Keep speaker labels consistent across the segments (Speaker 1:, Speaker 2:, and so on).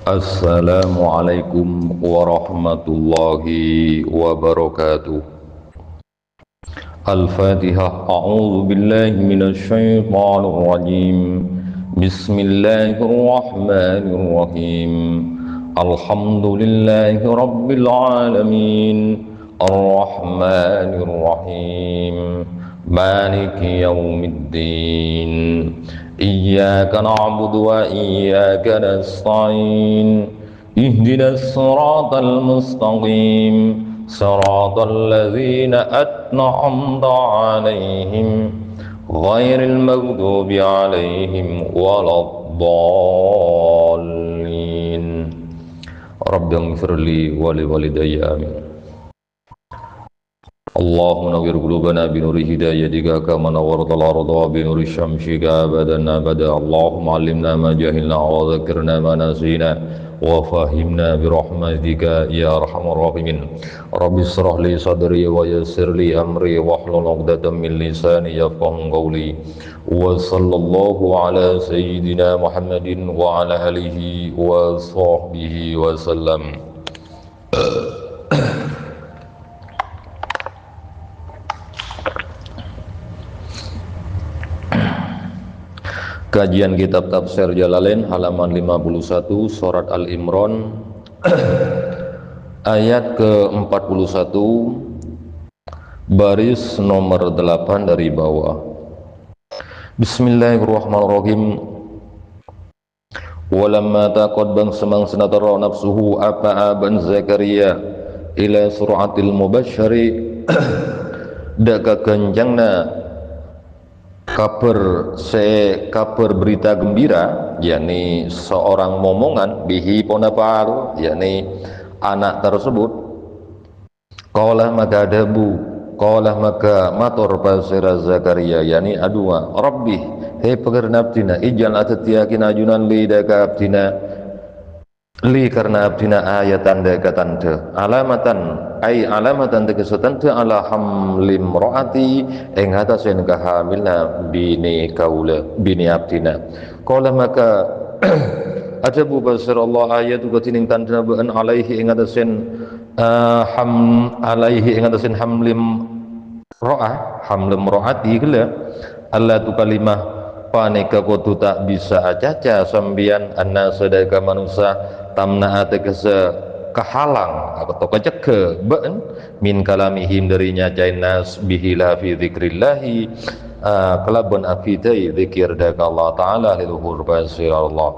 Speaker 1: Assalamualaikum warahmatullahi wabarakatuh. Al-Fatihah. A'udzu billahi minasy syaithanir rajim. Bismillahirrahmanirrahim. Alhamdulillahi rabbil alamin. Ar-Rahmanir Rahim. Maliki yaumiddin. Iyyaka na'budu wa iyyaka nasta'in. Ihdinas siratal mustaqim. Siratal ladzina an'amta 'alaihim ghairil maghdubi 'alaihim waladdallin. Rabbighfirli wa liwalidayya amin. Allahumma nawwir qulubana bi nuri hidayatika kama nawwartal arda bi nuri syamsika abadan abada. Allahumma 'allimna ma jahilna wa dzakkirna ma nasina wa fahimna bi rahmatika ya arhamar rahimin. Rabbi shrah li sadri wa yassir li amri wa hlul 'uqdatam min lisani yafqahu qawli. Wa sallallahu ala sayyidina Muhammadin wa ala alihi wa sahbihi wa sallam. Kajian kitab Tafsir Jalalain halaman 51 surat Al-Imran ayat ke-41 baris nomor 8 dari bawah. Bismillahirrahmanirrahim. Walamma taqaddam semang senatara nafsuhu apa aban Zakaria ila suratil mubashshari daga ganjangna kabar berita gembira, yakni seorang momongan bihi ponapal, yakni anak tersebut. Qala maka adabu, qala maka matur pasira Zakaria, yakni adua rabbi hei pekerna abdina ijal atatiyakin ajunan li daka abdina li karena abdina ayatan daka tanda alamatan ay alamatan tegese tanda ala hamlim roati ing atasen kahamilna bini kaula bini abdina. Qala maka ada basir Allah ayat uga tining tanda baan alaihi ing atasen alaihi ing atasen hamlim roati gila Allah tu kalimah panika kudu tak bisa acaca sambian anna sedeka manusia tamna tegese kehalang atau kecegah ben min kalamihim dari nyacain nas bihila fi dzikrillahi kelaban afidai dzikir daka Allah taala liluhur basir Allah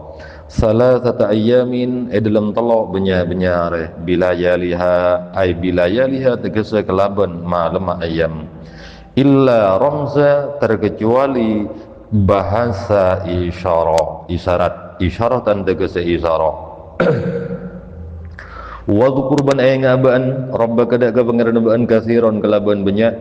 Speaker 1: salatata ayyamin dalam telok benya-benyare bilayaliha ay bilayaliha tegese kelaban malam ayam illa ramza terkecuali bahasa isyarat tegese isyarat. Wa dzkurban ay ngabaan rabbaka daga pangeran baan kasiron kelaban banyak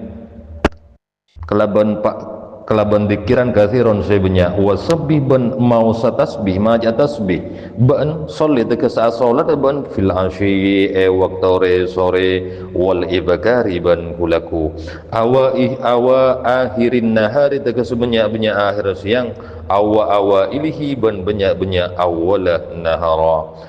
Speaker 1: kelaban dikiran kasiron saya banyak wa sabbih ban mau satasbih maja tasbih ban sholli tegese salat ban fil asyi waqtore sore wal ibkari ban kulaku awa akhirin nahari tegese banyak akhir siang awa ilihi ban banyak awala nahara.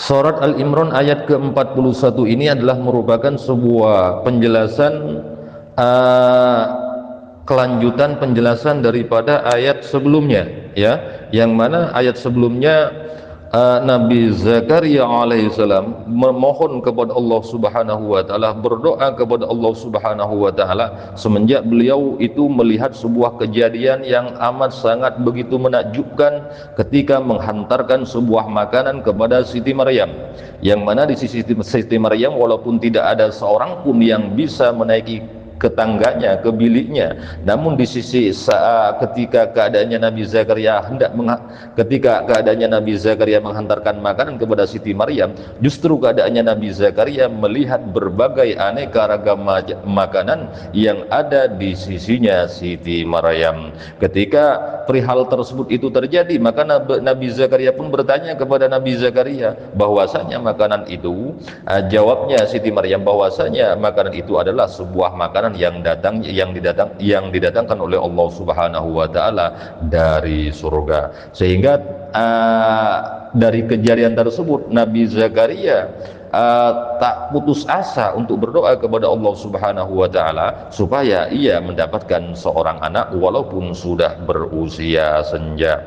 Speaker 1: Surat Al-Imran ayat ke-41 ini adalah merupakan sebuah penjelasan kelanjutan penjelasan daripada ayat sebelumnya, ya, yang mana ayat sebelumnya Nabi Zakaria alaihissalam memohon kepada Allah subhanahu wa ta'ala, berdoa kepada Allah subhanahu wa ta'ala semenjak beliau itu melihat sebuah kejadian yang amat sangat begitu menakjubkan ketika menghantarkan sebuah makanan kepada Siti Maryam, yang mana di sisi Siti Maryam walaupun tidak ada seorang pun yang bisa menaiki ke tangganya, ke biliknya. Namun di sisi ketika keadaannya Nabi Zakaria ketika keadaannya Nabi Zakaria menghantarkan makanan kepada Siti Maryam, justru keadaannya Nabi Zakaria melihat berbagai aneka ragam makanan yang ada di sisinya Siti Maryam. Ketika perihal tersebut itu terjadi, maka Nabi Zakaria pun bertanya kepada Nabi Zakaria bahwasanya makanan itu, jawabnya Siti Maryam bahwasanya makanan itu adalah sebuah makanan yang didatangkan oleh Allah Subhanahu wa taala dari surga. Sehingga dari kejadian tersebut Nabi Zakaria tak putus asa untuk berdoa kepada Allah Subhanahu wa taala supaya ia mendapatkan seorang anak walaupun sudah berusia senja.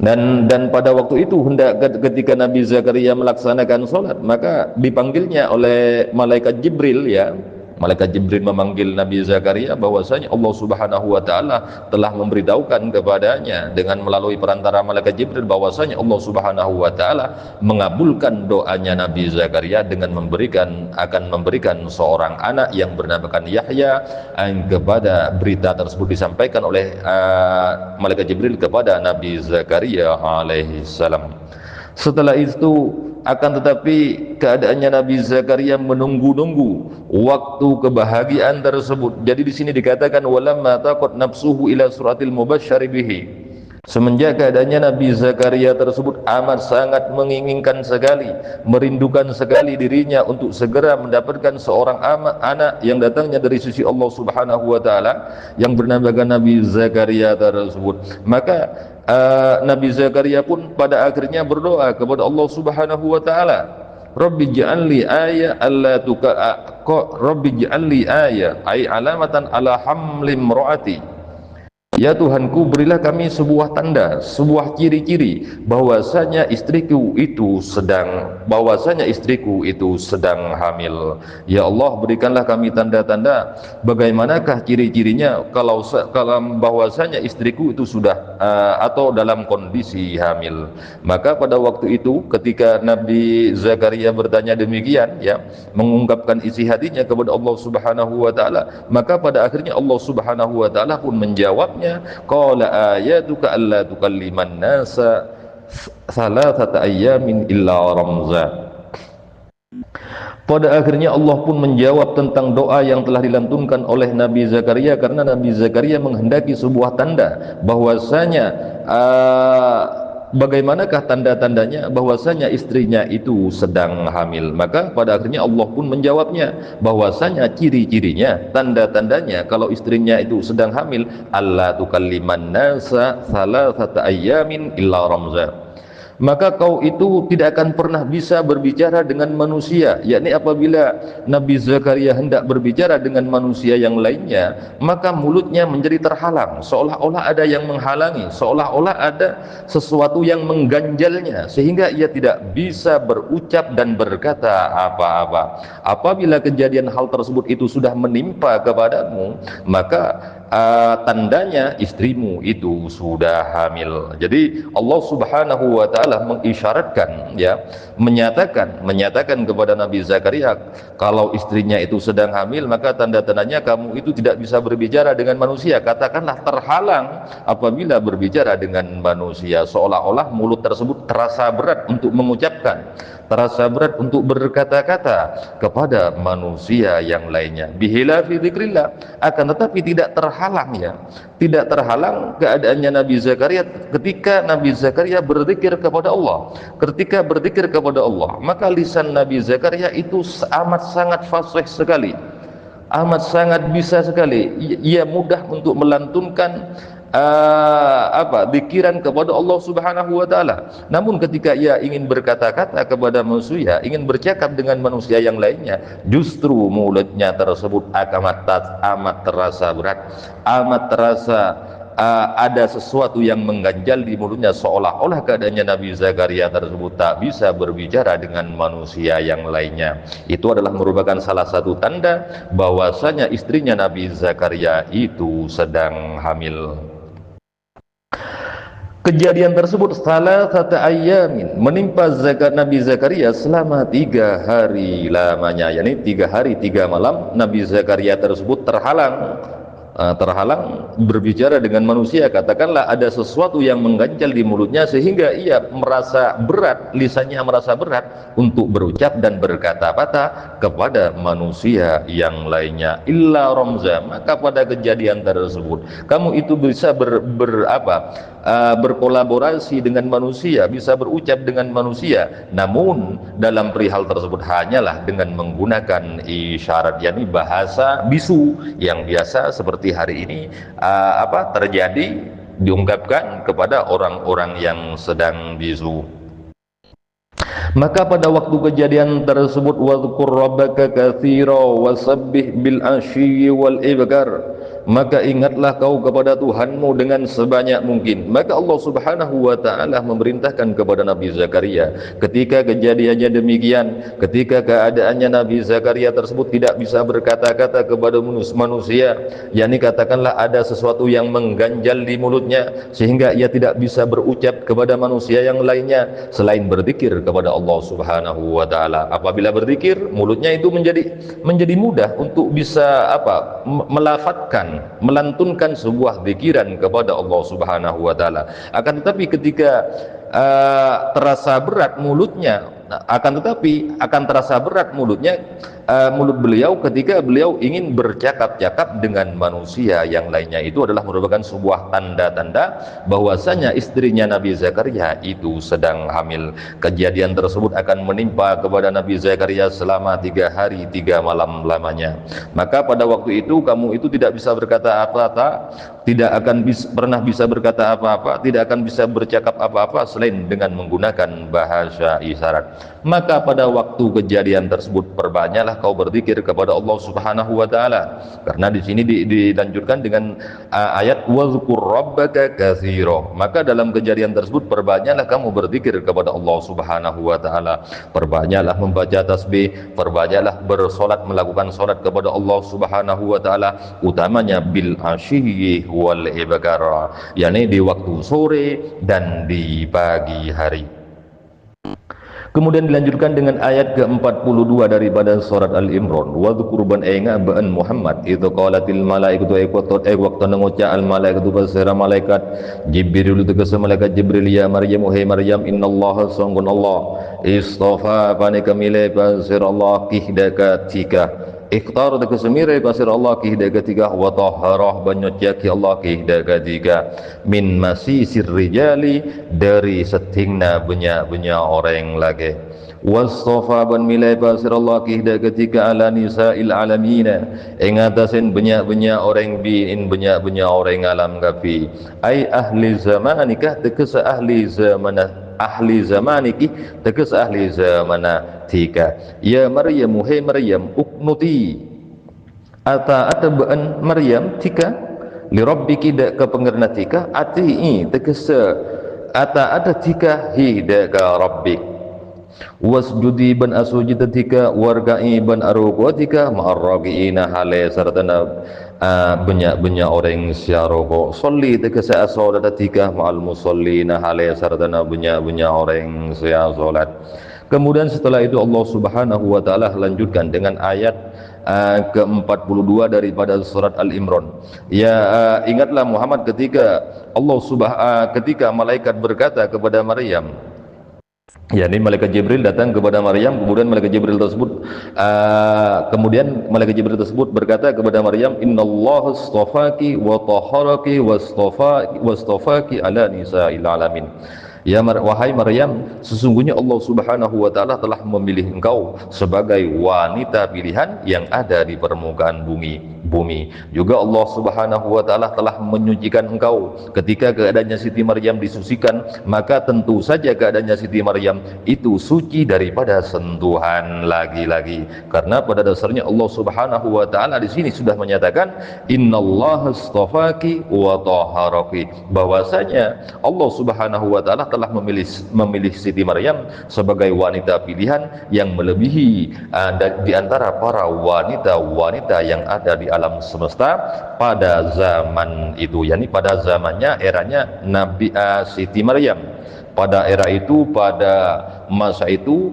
Speaker 1: Dan pada waktu itu ketika Nabi Zakaria melaksanakan sholat, maka dipanggilnya oleh malaikat Jibril, ya. Malaikat Jibril memanggil Nabi Zakaria bahwasanya Allah Subhanahu wa taala telah memberitahukan kepadanya dengan melalui perantara malaikat Jibril bahwasanya Allah Subhanahu wa taala mengabulkan doanya Nabi Zakaria dengan akan memberikan seorang anak yang bernamakan Yahya. Kepada berita tersebut disampaikan oleh malaikat Jibril kepada Nabi Zakaria alaihi salam. Setelah itu, akan tetapi keadaannya Nabi Zakaria menunggu-nunggu waktu kebahagiaan tersebut. Jadi di sini dikatakan walamma taqat nafsuhu ila suratil mubasysyari bihi. Semenjak keadaannya Nabi Zakaria tersebut amat sangat menginginkan sekali, merindukan sekali dirinya untuk segera mendapatkan seorang anak yang datangnya dari sisi Allah Subhanahu wa taala yang bernamakan Nabi Zakaria tersebut. Maka Nabi Zakaria pun pada akhirnya berdoa kepada Allah Subhanahu wa taala, Rabbi ij'alli ayah alla Rabbi ij'alli ayah ay alamatan ala hamli imraati. Ya Tuhanku, berilah kami sebuah tanda, sebuah ciri-ciri bahwasanya istriku itu sedang hamil. Ya Allah, berikanlah kami tanda-tanda bagaimanakah ciri-cirinya kalau bahwasanya istriku itu sudah atau dalam kondisi hamil. Maka pada waktu itu ketika Nabi Zakaria bertanya demikian, ya, mengungkapkan isi hatinya kepada Allah Subhanahu wa taala, maka pada akhirnya Allah Subhanahu wa taala pun menjawabnya, qala ayatuka alla tukalliman nasa thalathata ayyamin illa ramza. Pada akhirnya Allah pun menjawab tentang doa yang telah dilantunkan oleh Nabi Zakaria, karena Nabi Zakaria menghendaki sebuah tanda bahwasanya bagaimanakah tanda-tandanya bahwasanya istrinya itu sedang hamil. Maka pada akhirnya Allah pun menjawabnya bahwasanya ciri-cirinya, tanda-tandanya kalau istrinya itu sedang hamil, alla tukalliman nasa thalathata ayyamin illa ramza. Maka kau itu tidak akan pernah bisa berbicara dengan manusia, yakni apabila Nabi Zakaria hendak berbicara dengan manusia yang lainnya, maka mulutnya menjadi terhalang, seolah-olah ada yang menghalangi, seolah-olah ada sesuatu yang mengganjalnya, sehingga ia tidak bisa berucap dan berkata apa-apa. Apabila kejadian hal tersebut itu sudah menimpa kepadamu, maka tandanya istrimu itu sudah hamil. Jadi Allah Subhanahu wa taala mengisyaratkan, ya, menyatakan kepada Nabi Zakaria kalau istrinya itu sedang hamil, maka tanda-tandanya kamu itu tidak bisa berbicara dengan manusia, katakanlah terhalang apabila berbicara dengan manusia, seolah-olah mulut tersebut terasa berat untuk mengucapkan, terasa berat untuk berkata-kata kepada manusia yang lainnya. Bihilafi dzikrillah, akan tetapi tidak terhalang, ya, tidak terhalang keadaannya Nabi Zakaria ketika Nabi Zakaria berzikir kepada Allah. Ketika berzikir kepada Allah, maka lisan Nabi Zakaria itu amat sangat fasih sekali, amat sangat bisa sekali, ia mudah untuk melantunkan zikiran kepada Allah Subhanahu wa taala. Namun ketika ia ingin berkata-kata kepada manusia, ingin bercakap dengan manusia yang lainnya, justru mulutnya tersebut amat terasa berat, amat terasa ada sesuatu yang mengganjal di mulutnya, seolah-olah keadaannya Nabi Zakaria tersebut tak bisa berbicara dengan manusia yang lainnya. Itu adalah merupakan salah satu tanda bahwasanya istrinya Nabi Zakaria itu sedang hamil. Kejadian tersebut salah satu ayamin menimpa Nabi Zakaria selama 3 hari lamanya, yakni 3 hari 3 malam Nabi Zakaria tersebut terhalang berbicara dengan manusia. Katakanlah ada sesuatu yang mengganjal di mulutnya sehingga ia merasa berat, lisannya merasa berat untuk berucap dan berkata-kata kepada manusia yang lainnya. Illa romza, maka pada kejadian tersebut kamu itu bisa berkolaborasi dengan manusia, bisa berucap dengan manusia, namun dalam perihal tersebut hanyalah dengan menggunakan isyarat, yakni bahasa bisu yang biasa seperti hari ini terjadi diungkapkan kepada orang-orang yang sedang bisu. Maka pada waktu kejadian tersebut wadhkur rabbaka katsira wasabbih bil ashyi wal ibkar, maka ingatlah kau kepada Tuhanmu dengan sebanyak mungkin. Maka Allah Subhanahu wa taala memerintahkan kepada Nabi Zakaria ketika kejadiannya demikian, ketika keadaannya Nabi Zakaria tersebut tidak bisa berkata-kata kepada manusia, yakni katakanlah ada sesuatu yang mengganjal di mulutnya sehingga ia tidak bisa berucap kepada manusia yang lainnya selain berzikir kepada Allah Subhanahu wa taala. Apabila berzikir, mulutnya itu menjadi mudah untuk bisa melafatkan, melantunkan sebuah zikiran kepada Allah Subhanahu wa taala. Akan tetapi ketika terasa berat mulutnya, mulut beliau ketika beliau ingin bercakap-cakap dengan manusia yang lainnya. Itu adalah merupakan sebuah tanda-tanda bahwasanya istrinya Nabi Zakaria itu sedang hamil. Kejadian tersebut akan menimpa kepada Nabi Zakaria selama 3 hari 3 malam lamanya. Maka pada waktu itu kamu itu tidak bisa berkata apa-apa, tidak akan pernah bisa berkata apa-apa, tidak akan bisa bercakap apa-apa selain dengan menggunakan bahasa isyarat. Maka pada waktu kejadian tersebut perbanyaklah kau berzikir kepada Allah Subhanahu wa taala. Karena di sini dilanjutkan dengan ayat wazkur rabbaka katsira. Maka dalam kejadian tersebut perbanyaklah kamu berzikir kepada Allah Subhanahu wa taala. Perbanyaklah membaca tasbih, perbanyaklah bersolat, melakukan solat kepada Allah Subhanahu wa taala, utamanya bil asyyi wal ibkar, yakni di waktu sore dan di pagi hari. Kemudian dilanjutkan dengan ayat ke-42 daripada surat Al-Imran. Wadhkur ban ba'an Muhammad itu qalatil malaikatu waqta nguca al malaikatu basira malaikat Jibril itu ke malaikat Jibril, ya Maryam hai Maryam, innallaha sungguh Allah istafa panika milai basir Allah kihdaka tika ikhtar de kesemire pasir Allah kihdaka tika wa tahharah banyocaki Allah kihdaka tika min masisir rijali, dari setingna benya orang lagi. Wastofa ban milai pasir Allah kihda ketika ala nisa'il alamina, ingatasin benya-benya orang biin, benya-benya orang alam kafi. Ay ahli zamanikah, tekesa ahli zamaniki, tekesa ahli zamana tika. Ya Maryam hai Maryam uknuti ata ba'an Maryam tika li rabbiki da ke pengernatika ati tekesa ata tika hida ka rabbik wasjudi ban asujidatika warga'i ban aruqatika ma'arraqiina hale sartana banyak orang syaroko sholli tekesa asoladatika ma'al musallina hale sartana banyak orang salat. Kemudian setelah itu Allah Subhanahu wa taala lanjutkan dengan ayat ke-42 daripada surat Al-Imran. Ya ingatlah Muhammad ketika ketika malaikat berkata kepada Maryam, yakni malaikat Jibril datang kepada Maryam, kemudian malaikat Jibril tersebut berkata kepada Maryam, innallaha astafaki wa tahharaki wastafaki ala nisa'il alamin. Ya wahai Maryam, sesungguhnya Allah Subhanahu wa taala telah memilih engkau sebagai wanita pilihan yang ada di permukaan bumi. Juga Allah Subhanahu wa taala telah menyucikan engkau. Ketika keadaannya Siti Maryam disucikan, maka tentu saja keadaannya Siti Maryam itu suci daripada sentuhan laki-laki. Karena pada dasarnya Allah Subhanahu wa taala di sini sudah menyatakan innallaha astafaki wa tahharaki, bahwasanya Allah Subhanahu wa taala telah memilih Siti Maryam sebagai wanita pilihan yang melebihi di antara para wanita-wanita yang ada di alam semesta pada zaman itu, yakni pada zamannya eranya Nabi Siti Maryam. Pada era itu, pada masa itu,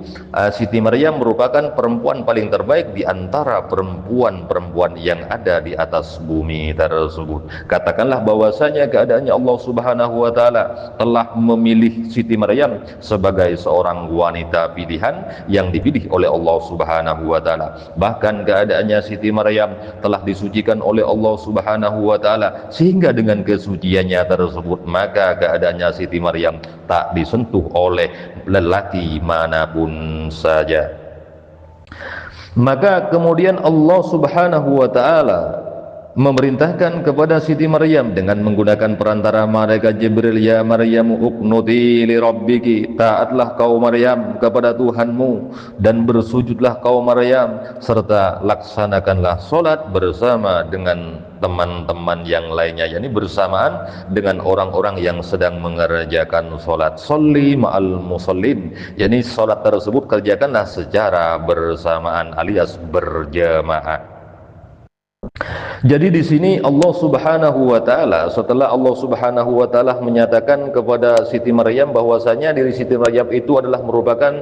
Speaker 1: Siti Maryam merupakan perempuan paling terbaik di antara perempuan-perempuan yang ada di atas bumi tersebut. Katakanlah bahwasanya keadaannya Allah Subhanahu wa taala telah memilih Siti Maryam sebagai seorang wanita pilihan yang dipilih oleh Allah Subhanahu wa taala. Bahkan keadaannya Siti Maryam telah disucikan oleh Allah Subhanahu wa taala, sehingga dengan kesuciannya tersebut maka keadaannya Siti Maryam tak disentuh oleh lelaki manapun saja. Maka kemudian Allah Subhanahu wa taala memerintahkan kepada Siti Maryam dengan menggunakan perantara malaikat Jibril, ya Maryam uqnuti li rabbiki, taatlah kau Maryam kepada Tuhanmu dan bersujudlah kau Maryam, serta laksanakanlah solat bersama dengan teman-teman yang lainnya, yakni bersamaan dengan orang-orang yang sedang mengerjakan solat. Sholli ma'al musallin, yakni solat tersebut kerjakanlah secara bersamaan alias berjamaah. Jadi di sini Allah Subhanahu wa taala, setelah Allah Subhanahu wa taala menyatakan kepada Siti Maryam bahwasanya diri Siti Maryam itu adalah merupakan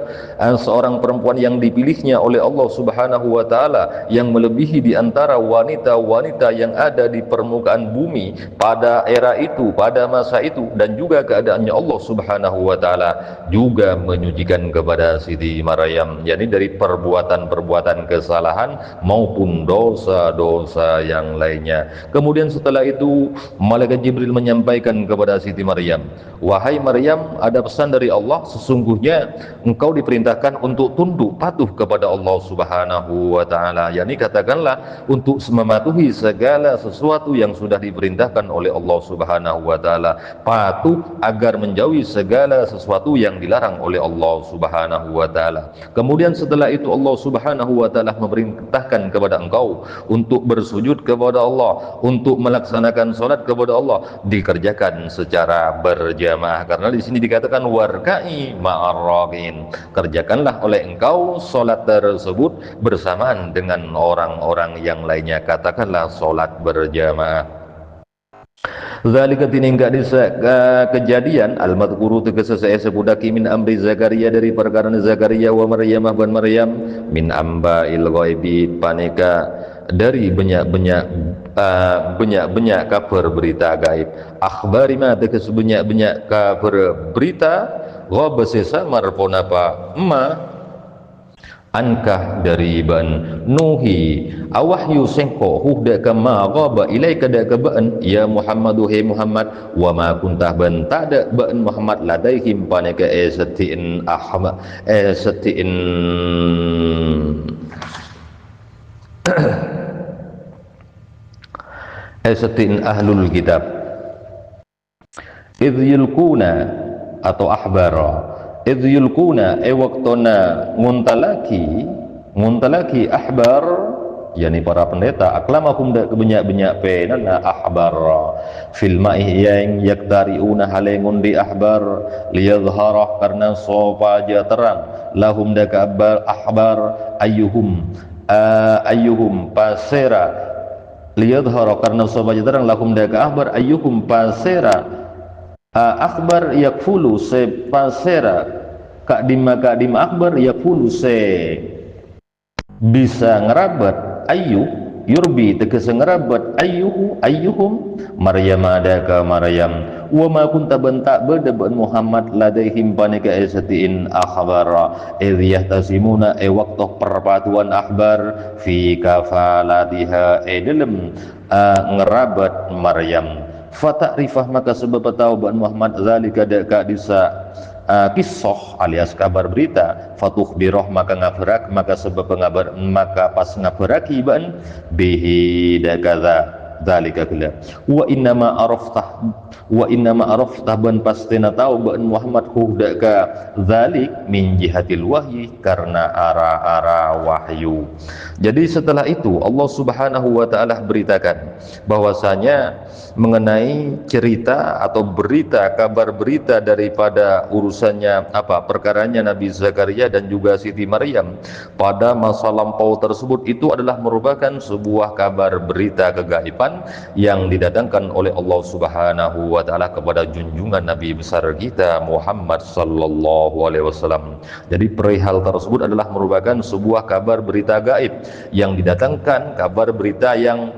Speaker 1: seorang perempuan yang dipilihnya oleh Allah Subhanahu wa taala, yang melebihi di antara wanita-wanita yang ada di permukaan bumi pada era itu, pada masa itu, dan juga keadaannya Allah Subhanahu wa taala juga menyucikan kepada Siti Maryam, yakni dari perbuatan-perbuatan kesalahan maupun dosa-dosa yang lainnya. Kemudian setelah itu malaikat Jibril menyampaikan kepada Siti Maryam, wahai Maryam, ada pesan dari Allah, sesungguhnya engkau diperintahkan untuk tunduk patuh kepada Allah Subhanahu wa taala, yakni katakanlah untuk mematuhi segala sesuatu yang sudah diperintahkan oleh Allah Subhanahu wa taala, patuh agar menjauhi segala sesuatu yang dilarang oleh Allah Subhanahu wa taala. Kemudian setelah itu Allah Subhanahu wa taala memerintahkan kepada engkau untuk bersujud kepada Allah, untuk melaksanakan salat kepada Allah dikerjakan secara berjamaah, karena di sini dikatakan warka'i ma'arraqin, kerjakanlah oleh engkau salat tersebut bersamaan dengan orang-orang yang lainnya, katakanlah salat berjamaah. Zalika tiningkat disa kejadian al-madhkuru tegese sepudaki min amri Zakaria, dari perkara Zakaria wa Maryam ban Maryam, min amba'il ghaibi paneka dari banyak-banyak kabar berita gaib, akhbari ma tegese banyak kabar berita ghaba sesama marponapa ma ankah dari ban nuhi awahyu sengko huda kama ghaba ilaika da kabaan ya Muhammadu he Muhammad, wa ma kuntah ban tada ban Muhammad ladaihim paneka esatin ahma esatin esatin ahlul kitab idh yulkuna atau ahbara idh yulkuna waktona nguntalaki ahbar, yakni para pendeta, aklamahum dak kebanyak-banyak penana ahbar fil ma'i yang yaktariuna halengun di ahbar liyadhharah karena sopaja terang lahum dak ahbar ayyuhum pasera liyadhhara karena sopaja terang lahum dak ahbar ayyuhum pasera akhbar yakfulu se pasera kadim akhbar yakfulu se bisa ngerabat ayu yurbi tegese ngerabat ayyuhum Maryam adaka Maryam, wa ma kunta bentak beda Muhammad ladaihim panika esatiin akhbara idh yahtasimuna waktu perpatuan akhbar fi kafalatiha dalam ngerabat Maryam, fata'rifah maka sebab tahu ban Muhammad zalika daka disa kisah alias kabar berita, fatukhbirah maka ngabarak maka sebab pengabar maka pas ngabaraki ban bihi dakaza, dzalika kala wa innama araftah ban pastena tahu ban Muhammad hudaka dzalik min jihatil wahyi karena ara-ara wahyu. Jadi setelah itu Allah Subhanahu wa taala beritakan bahwasanya mengenai cerita atau berita, kabar berita daripada urusannya perkaranya Nabi Zakaria dan juga Siti Maryam pada masa lampau tersebut, itu adalah merupakan sebuah kabar berita kegaiban yang didatangkan oleh Allah Subhanahu wa taala kepada junjungan Nabi besar kita Muhammad sallallahu alaihi wasallam. Jadi perihal tersebut adalah merupakan sebuah kabar berita gaib yang didatangkan, kabar berita yang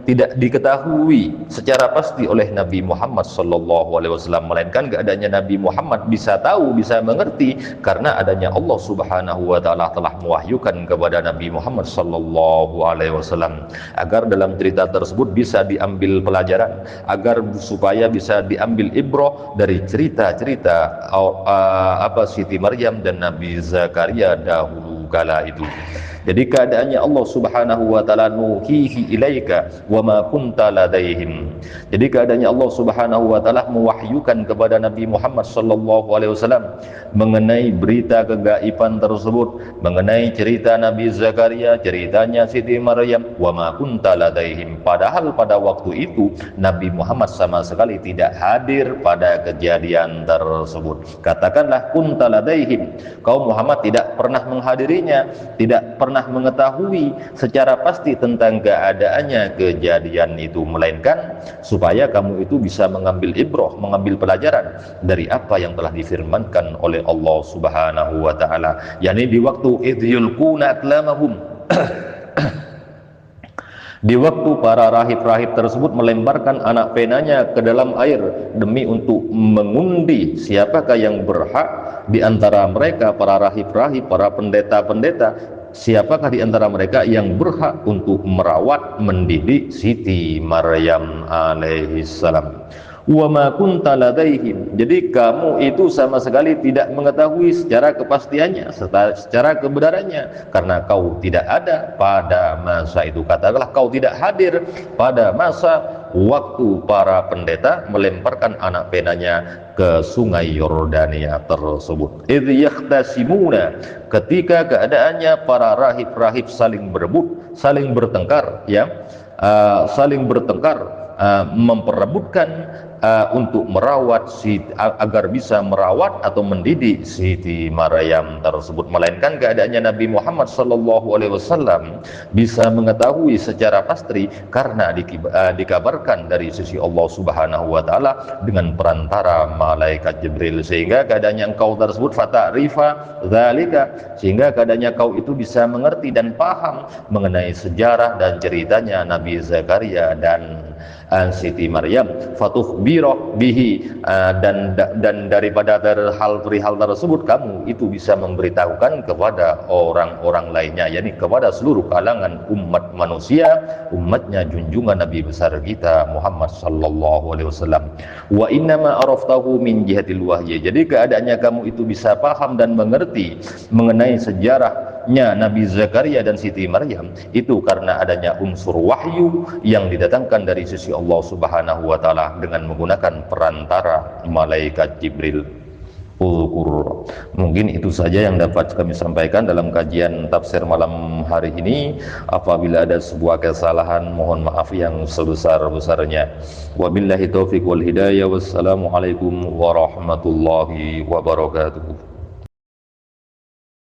Speaker 1: tidak diketahui secara pasti oleh Nabi Muhammad sallallahu alaihi wasallam, melainkan keadaannya Nabi Muhammad bisa tahu, bisa mengerti karena adanya Allah Subhanahu wa taala telah mewahyukan kepada Nabi Muhammad sallallahu alaihi wasallam agar dalam cerita tersebut bisa diambil pelajaran, agar supaya bisa diambil ibrah dari cerita-cerita Siti Maryam dan Nabi Zakaria dahulu kala itu. Jadi keadaannya Allah Subhanahu wa taala nuhihi ilaika wa ma kunta ladaihim. Jadi keadaannya Allah Subhanahu wa taala mewahyukan kepada Nabi Muhammad sallallahu alaihi wasallam mengenai berita kegaiban tersebut, mengenai cerita Nabi Zakaria, ceritanya Siti Maryam, wa ma kunta ladaihim. Padahal pada waktu itu Nabi Muhammad sama sekali tidak hadir pada kejadian tersebut. Katakanlah kunta ladaihim, kaum Muhammad tidak pernah menghadirinya, tidak pernah mengetahui secara pasti tentang keadaannya kejadian itu, melainkan supaya kamu itu bisa mengambil ibrah, mengambil pelajaran dari apa yang telah difirmankan oleh Allah Subhanahu wa taala, yakni di waktu idyulquna aklamahum di waktu para rahib-rahib tersebut melemparkan anak penanya ke dalam air demi untuk mengundi siapakah yang berhak di antara mereka, para rahib-rahib, para pendeta-pendeta, siapakah di antara mereka yang berhak untuk merawat, mendidik Siti Maryam alaihi salam. Wa ma kunta ladaihim, jadi kamu itu sama sekali tidak mengetahui secara kepastiannya, secara kebenarannya, karena kau tidak ada pada masa itu. Katakanlah kau tidak hadir pada masa waktu para pendeta melemparkan anak penanya ke sungai Yordania tersebut. Idh yakhtasimuna, ketika keadaannya para rahib-rahib saling berebut, saling bertengkar, saling bertengkar, memperebutkan untuk merawat agar bisa merawat atau mendidik Siti Maryam tersebut, melainkan keadaannya Nabi Muhammad sallallahu alaihi wasallam bisa mengetahui secara pasti karena dikabarkan dari sisi Allah Subhanahu wa taala dengan perantara malaikat Jibril, sehingga keadaannya engkau tersebut fata'rifa dzalika, sehingga keadaannya kau itu bisa mengerti dan paham mengenai sejarah dan ceritanya Nabi Zakaria dan Siti Maryam, fatukhbira bihi, dan daripada perihal tersebut kamu itu bisa memberitahukan kepada orang-orang lainnya, yakni kepada seluruh kalangan umat manusia, umatnya junjungan Nabi besar kita Muhammad sallallahu alaihi wasallam. Wa innama araftahu min jihatil wahyi, jadi keadaannya kamu itu bisa paham dan mengerti mengenai sejarahnya Nabi Zakaria dan Siti Maryam itu karena adanya unsur wahyu yang didatangkan dari sisi Allah Subhanahu wa taala dengan menggunakan perantara malaikat Jibril. Mungkin itu saja yang dapat kami sampaikan dalam kajian tafsir malam hari ini. Apabila ada sebuah kesalahan, mohon maaf yang sebesar-besarnya. Wabillahi taufiq wal hidayah. Wassalamualaikum warahmatullahi wabarakatuh.